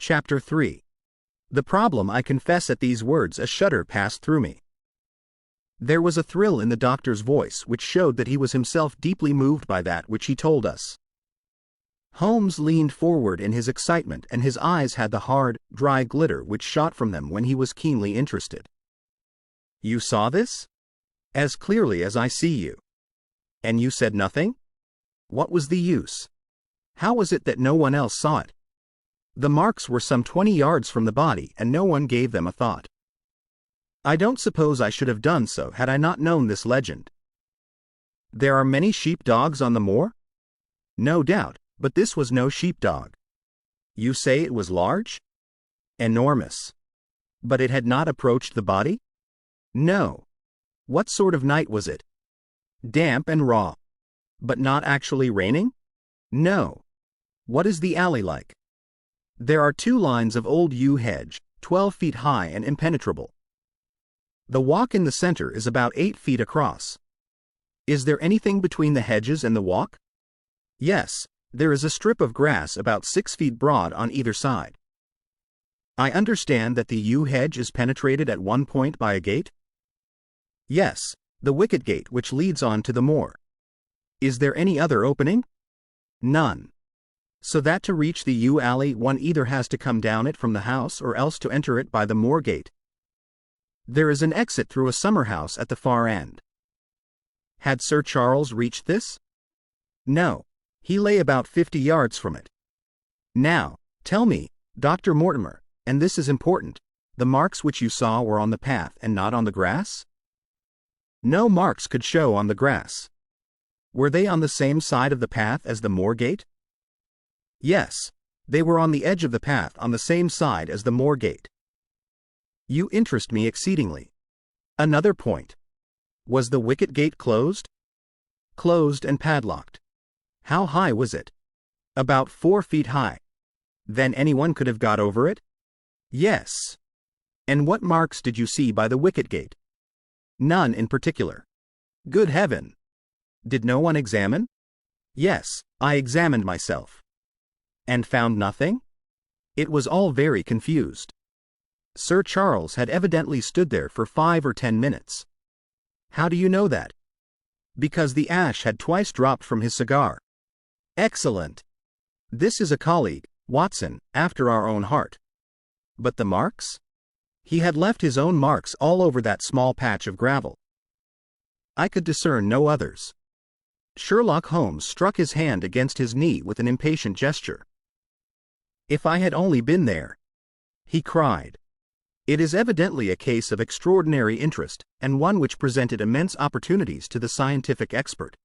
Chapter 3. The problem. I confess at these words a shudder passed through me. There was a thrill in the doctor's voice which showed that he was himself deeply moved by that which he told us. Holmes leaned forward in his excitement, and his eyes had the hard, dry glitter which shot from them when he was keenly interested. "You saw this?" "As clearly as I see you." "And you said nothing?" "What was the use? How was it that no one else saw it? The marks were some 20 yards from the body, and no one gave them a thought. I don't suppose I should have done so had I not known this legend." "There are many sheep dogs on the moor?" "No doubt, but this was no sheepdog." "You say it was large?" "Enormous." "But it had not approached the body?" "No." "What sort of night was it?" "Damp and raw." "But not actually raining?" "No." "What is the alley like?" "There are 2 lines of old yew hedge, 12 feet high and impenetrable. The walk in the center is about 8 feet across." "Is there anything between the hedges and the walk?" "Yes, there is a strip of grass about 6 feet broad on either side." "I understand that the yew hedge is penetrated at one point by a gate?" "Yes, the wicket gate which leads on to the moor." "Is there any other opening?" "None." "So that to reach the yew alley one either has to come down it from the house or else to enter it by the moor gate?" "There is an exit through a summer house at the far end." "Had Sir Charles reached this?" "No, he lay about 50 yards from it." "Now, tell me, Dr. Mortimer, and this is important, the marks which you saw were on the path and not on the grass?" "No marks could show on the grass." "Were they on the same side of the path as the moor gate?" "Yes, they were on the edge of the path on the same side as the moor gate." "You interest me exceedingly. Another point. Was the wicket gate closed?" "Closed and padlocked." "How high was it?" "About 4 feet high." "Then anyone could have got over it?" "Yes." "And what marks did you see by the wicket gate?" "None in particular." "Good heaven! Did no one examine?" "Yes, I examined myself." "And found nothing?" "It was all very confused." "Sir Charles had evidently stood there for 5 or 10 minutes." "How do you know that?" "Because the ash had twice dropped from his cigar." "Excellent! This is a colleague, Watson, after our own heart." "But the marks?" "He had left his own marks all over that small patch of gravel." "I could discern no others." Sherlock Holmes struck his hand against his knee with an impatient gesture. "If I had only been there!" he cried. "It is evidently a case of extraordinary interest, and one which presented immense opportunities to the scientific expert.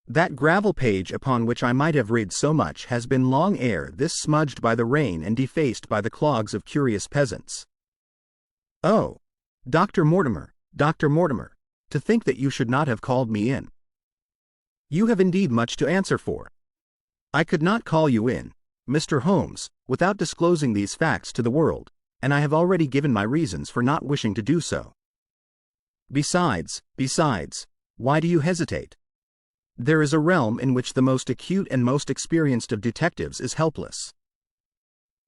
That gravel page upon which I might have read so much has been long ere this smudged by the rain and defaced by the clogs of curious peasants. Oh, Dr. Mortimer, to think that you should not have called me in. You have indeed much to answer for. I could not call you in, Mr. Holmes, without disclosing these facts to the world, and I have already given my reasons for not wishing to do so. Besides, why do you hesitate? There is a realm in which the most acute and most experienced of detectives is helpless."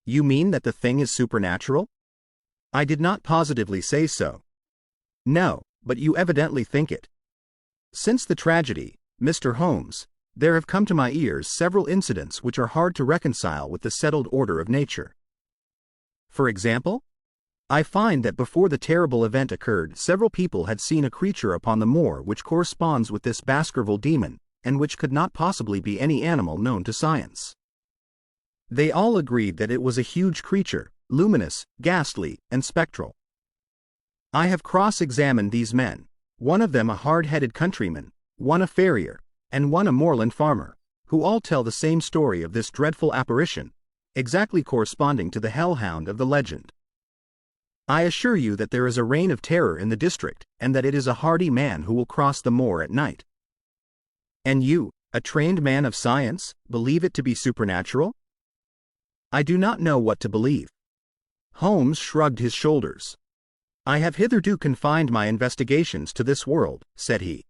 "You mean that the thing is supernatural?" "I did not positively say so." "No, but you evidently think it." "Since the tragedy, Mr. Holmes, there have come to my ears several incidents which are hard to reconcile with the settled order of nature." "For example?" "I find that before the terrible event occurred several people had seen a creature upon the moor which corresponds with this Baskerville demon, and which could not possibly be any animal known to science. They all agreed that it was a huge creature, luminous, ghastly, and spectral. I have cross-examined these men, one of them a hard-headed countryman, one a farrier, and one a moorland farmer, who all tell the same story of this dreadful apparition, exactly corresponding to the hellhound of the legend. I assure you that there is a reign of terror in the district, and that it is a hardy man who will cross the moor at night." "And you, a trained man of science, believe it to be supernatural?" "I do not know what to believe." Holmes shrugged his shoulders. "I have hitherto confined my investigations to this world," said he.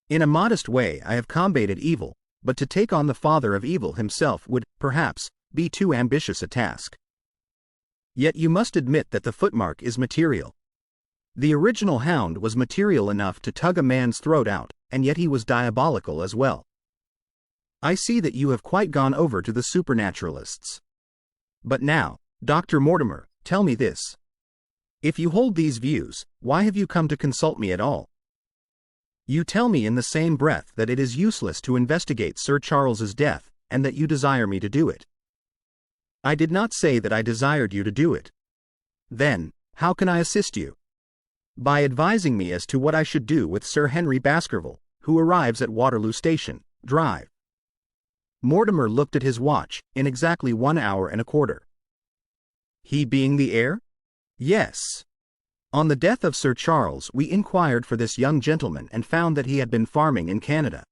"In a modest way I have combated evil, but to take on the father of evil himself would, perhaps, be too ambitious a task. Yet you must admit that the footmark is material. The original hound was material enough to tug a man's throat out, and yet he was diabolical as well. I see that you have quite gone over to the supernaturalists. But now, Dr. Mortimer, tell me this. If you hold these views, why have you come to consult me at all? You tell me in the same breath that it is useless to investigate Sir Charles's death, and that you desire me to do it. I did not say that I desired you to do it. Then, how can I assist you? By advising me as to what I should do with Sir Henry Baskerville, who arrives at Waterloo Station, Drive. Mortimer looked at his watch, in exactly 1 hour and a quarter. He being the heir? Yes. On the death of Sir Charles we inquired for this young gentleman and found that he had been farming in Canada.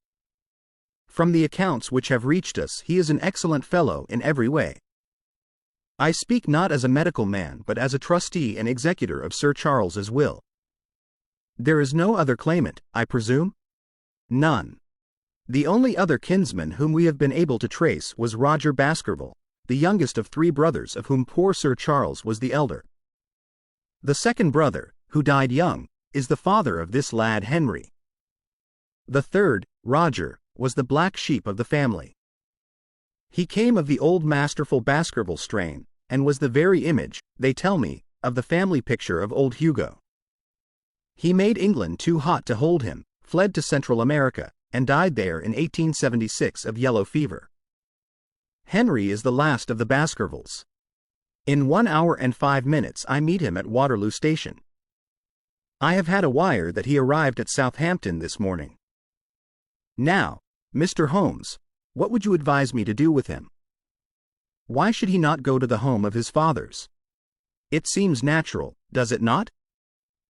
From the accounts which have reached us he is an excellent fellow in every way. I speak not as a medical man but as a trustee and executor of Sir Charles's will. There is no other claimant, I presume? None. The only other kinsman whom we have been able to trace was Roger Baskerville, the youngest of 3 brothers of whom poor Sir Charles was the elder. The second brother, who died young, is the father of this lad Henry. The third, Roger, was the black sheep of the family. He came of the old masterful Baskerville strain, and was the very image, they tell me, of the family picture of old Hugo. He made England too hot to hold him, fled to Central America, and died there in 1876 of yellow fever. Henry is the last of the Baskervilles. In 1 hour and 5 minutes I meet him at Waterloo Station. I have had a wire that he arrived at Southampton this morning. Now, Mr. Holmes, what would you advise me to do with him? Why should he not go to the home of his fathers? It seems natural, does it not?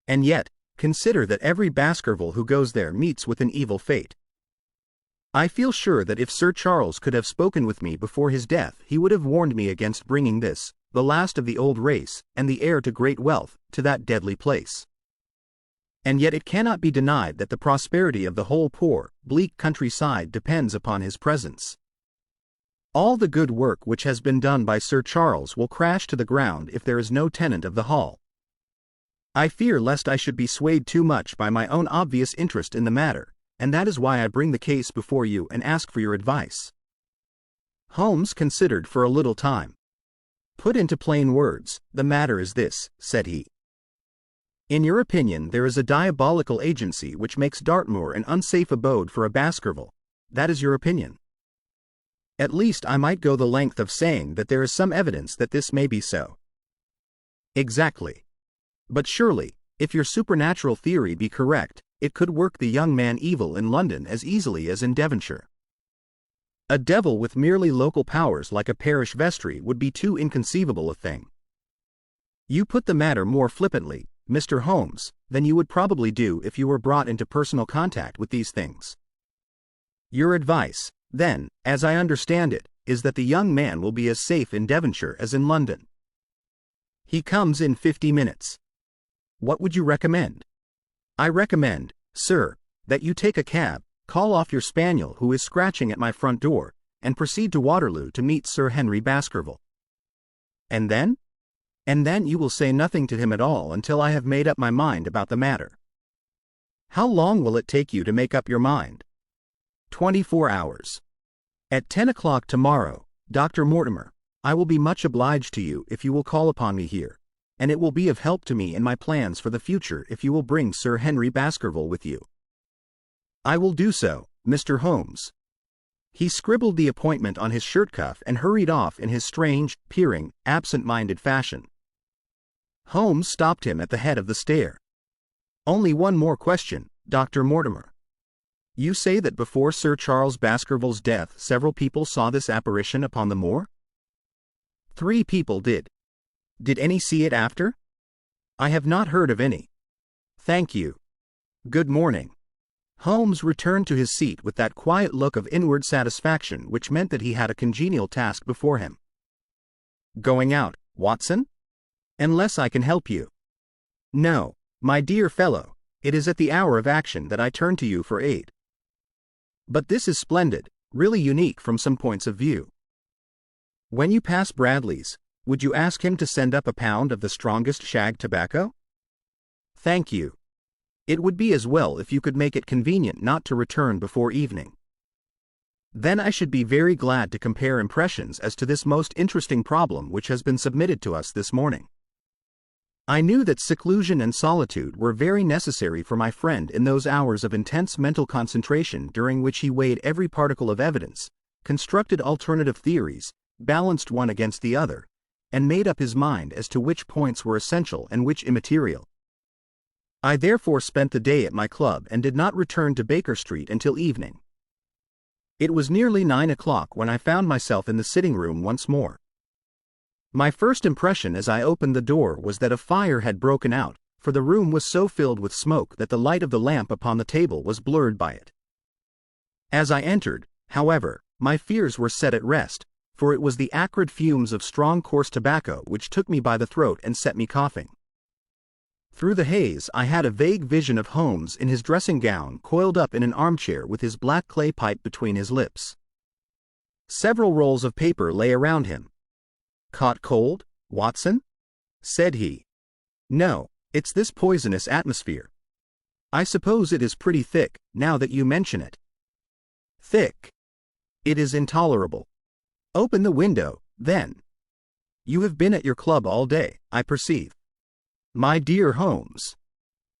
And yet, consider that every Baskerville who goes there meets with an evil fate. I feel sure that if Sir Charles could have spoken with me before his death he would have warned me against bringing this, the last of the old race, and the heir to great wealth, to that deadly place. And yet it cannot be denied that the prosperity of the whole poor, bleak countryside depends upon his presence. All the good work which has been done by Sir Charles will crash to the ground if there is no tenant of the hall. I fear lest I should be swayed too much by my own obvious interest in the matter, and that is why I bring the case before you and ask for your advice. Holmes considered for a little time. Put into plain words, the matter is this, said he. In your opinion there is a diabolical agency which makes Dartmoor an unsafe abode for a Baskerville. That is your opinion. At least I might go the length of saying that there is some evidence that this may be so. Exactly. But surely, if your supernatural theory be correct, it could work the young man evil in London as easily as in Devonshire. A devil with merely local powers like a parish vestry would be too inconceivable a thing. You put the matter more flippantly, Mr. Holmes, than you would probably do if you were brought into personal contact with these things. Your advice, then, as I understand it, is that the young man will be as safe in Devonshire as in London. He comes in 50 minutes. What would you recommend? I recommend, sir, that you take a cab, call off your spaniel who is scratching at my front door, and proceed to Waterloo to meet Sir Henry Baskerville. And then? And then you will say nothing to him at all until I have made up my mind about the matter. How long will it take you to make up your mind? 24 hours. At 10 o'clock tomorrow, Dr. Mortimer, I will be much obliged to you if you will call upon me here, and it will be of help to me in my plans for the future if you will bring Sir Henry Baskerville with you. I will do so, Mr. Holmes. He scribbled the appointment on his shirt cuff and hurried off in his strange, peering, absent-minded fashion. Holmes stopped him at the head of the stair. Only one more question, Dr. Mortimer. You say that before Sir Charles Baskerville's death several people saw this apparition upon the moor? 3 people did. Did any see it after? I have not heard of any. Thank you. Good morning. Holmes returned to his seat with that quiet look of inward satisfaction which meant that he had a congenial task before him. Going out, Watson? Unless I can help you. No, my dear fellow, it is at the hour of action that I turn to you for aid. But this is splendid, really unique from some points of view. When you pass Bradley's, would you ask him to send up a pound of the strongest shag tobacco? Thank you. It would be as well if you could make it convenient not to return before evening. Then I should be very glad to compare impressions as to this most interesting problem which has been submitted to us this morning. I knew that seclusion and solitude were very necessary for my friend in those hours of intense mental concentration during which he weighed every particle of evidence, constructed alternative theories, balanced one against the other, and made up his mind as to which points were essential and which immaterial. I therefore spent the day at my club and did not return to Baker Street until evening. It was nearly 9 o'clock when I found myself in the sitting room once more. My first impression as I opened the door was that a fire had broken out, for the room was so filled with smoke that the light of the lamp upon the table was blurred by it. As I entered, however, my fears were set at rest, for it was the acrid fumes of strong coarse tobacco which took me by the throat and set me coughing. Through the haze I had a vague vision of Holmes in his dressing gown coiled up in an armchair with his black clay pipe between his lips. Several rolls of paper lay around him. "Caught cold, Watson?" said he. "No, it's this poisonous atmosphere. I suppose it is pretty thick, now that you mention it." "Thick? It is intolerable. Open the window, then. You have been at your club all day, I perceive." "My dear Holmes.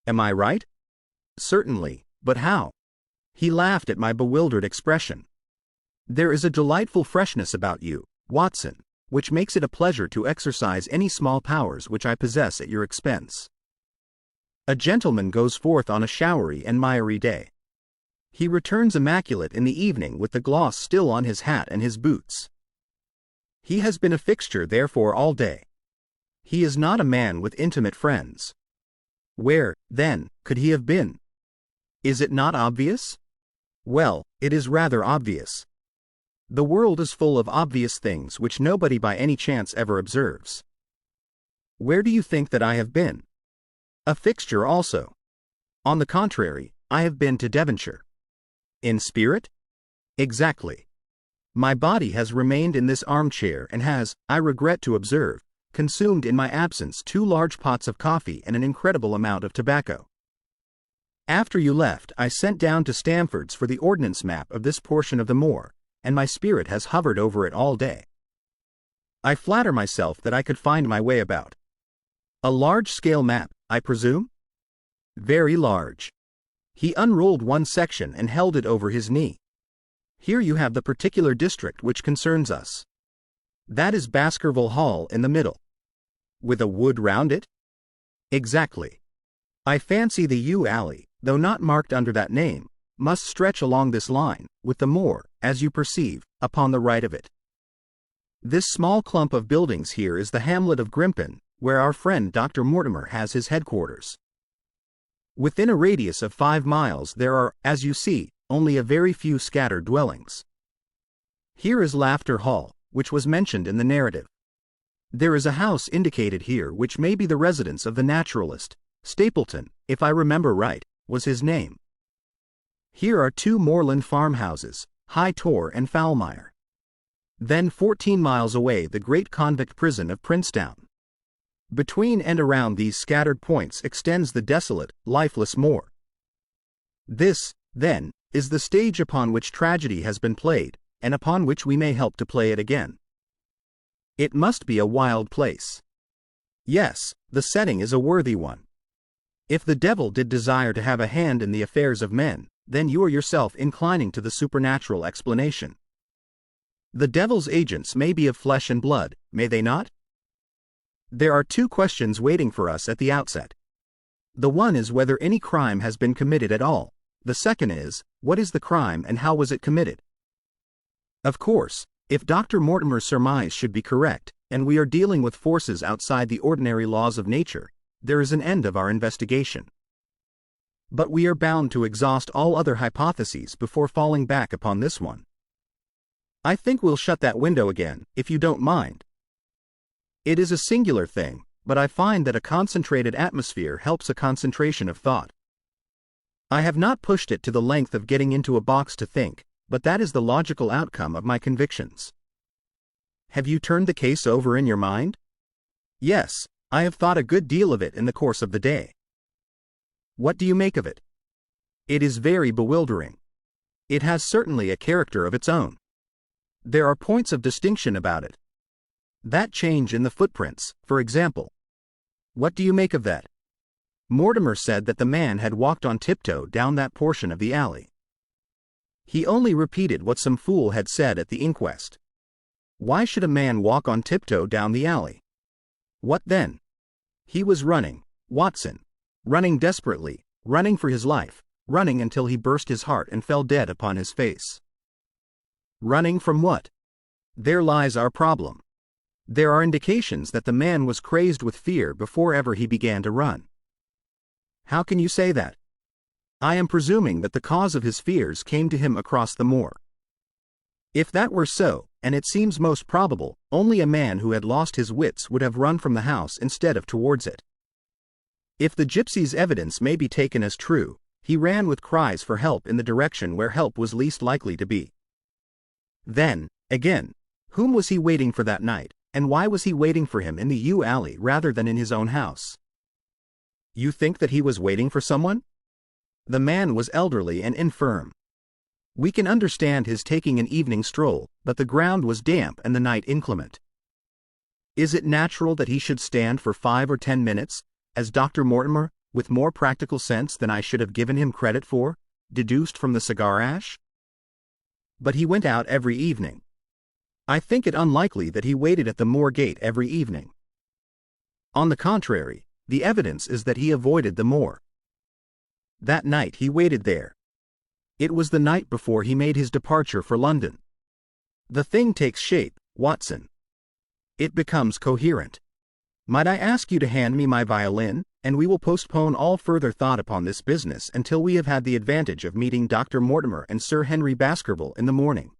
Am I right?" "Certainly, but how?" He laughed at my bewildered expression. "There is a delightful freshness about you, Watson, which makes it a pleasure to exercise any small powers which I possess at your expense. A gentleman goes forth on a showery and miry day. He returns immaculate in the evening with the gloss still on his hat and his boots. He has been a fixture therefore all day. He is not a man with intimate friends. Where, then, could he have been? Is it not obvious? Well, it is rather obvious. The world is full of obvious things which nobody by any chance ever observes. Where do you think that I have been? A fixture also. On the contrary, I have been to Devonshire. In spirit? Exactly. My body has remained in this armchair and has, I regret to observe, consumed in my absence 2 large pots of coffee and an incredible amount of tobacco. After you left, I sent down to Stamford's for the ordnance map of this portion of the moor, and my spirit has hovered over it all day. I flatter myself that I could find my way about. A large-scale map, I presume? Very large. He unrolled one section and held it over his knee. Here you have the particular district which concerns us. That is Baskerville Hall in the middle. With a wood round it? Exactly. I fancy the yew alley, though not marked under that name, must stretch along this line, with the moor, as you perceive, upon the right of it. This small clump of buildings here is the hamlet of Grimpen, where our friend Dr. Mortimer has his headquarters. Within a radius of 5 miles there are, as you see, only a very few scattered dwellings. Here is Laughter Hall, which was mentioned in the narrative. There is a house indicated here which may be the residence of the naturalist. Stapleton, if I remember right, was his name. Here are 2 moorland farmhouses, High Tor and Foulmire. Then 14 miles away the great convict prison of Princetown. Between and around these scattered points extends the desolate, lifeless moor. This, then, is the stage upon which tragedy has been played, and upon which we may help to play it again. It must be a wild place. Yes, the setting is a worthy one. If the devil did desire to have a hand in the affairs of men, then you are yourself inclining to the supernatural explanation. The devil's agents may be of flesh and blood, may they not? There are 2 questions waiting for us at the outset. The one is whether any crime has been committed at all. The second is, what is the crime and how was it committed? Of course, if Dr. Mortimer's surmise should be correct, and we are dealing with forces outside the ordinary laws of nature, there is an end of our investigation. But we are bound to exhaust all other hypotheses before falling back upon this one. I think we'll shut that window again, if you don't mind. It is a singular thing, but I find that a concentrated atmosphere helps a concentration of thought. I have not pushed it to the length of getting into a box to think, but that is the logical outcome of my convictions. Have you turned the case over in your mind? Yes, I have thought a good deal of it in the course of the day. What do you make of it? It is very bewildering. It has certainly a character of its own. There are points of distinction about it. That change in the footprints, for example. What do you make of that? Mortimer said that the man had walked on tiptoe down that portion of the alley. He only repeated what some fool had said at the inquest. Why should a man walk on tiptoe down the alley? What then? He was running, Watson. Running desperately, running for his life, running until he burst his heart and fell dead upon his face. Running from what? There lies our problem. There are indications that the man was crazed with fear before ever he began to run. How can you say that? I am presuming that the cause of his fears came to him across the moor. If that were so, and it seems most probable, only a man who had lost his wits would have run from the house instead of towards it. If the gypsy's evidence may be taken as true, he ran with cries for help in the direction where help was least likely to be. Then, again, whom was he waiting for that night, and why was he waiting for him in the yew alley rather than in his own house? You think that he was waiting for someone? The man was elderly and infirm. We can understand his taking an evening stroll, but the ground was damp and the night inclement. Is it natural that he should stand for 5 or 10 minutes, as Dr. Mortimer, with more practical sense than I should have given him credit for, deduced from the cigar ash? But he went out every evening. I think it unlikely that he waited at the moor gate every evening. On the contrary, the evidence is that he avoided the moor. That night he waited there. It was the night before he made his departure for London. The thing takes shape, Watson. It becomes coherent. Might I ask you to hand me my violin, and we will postpone all further thought upon this business until we have had the advantage of meeting Dr. Mortimer and Sir Henry Baskerville in the morning.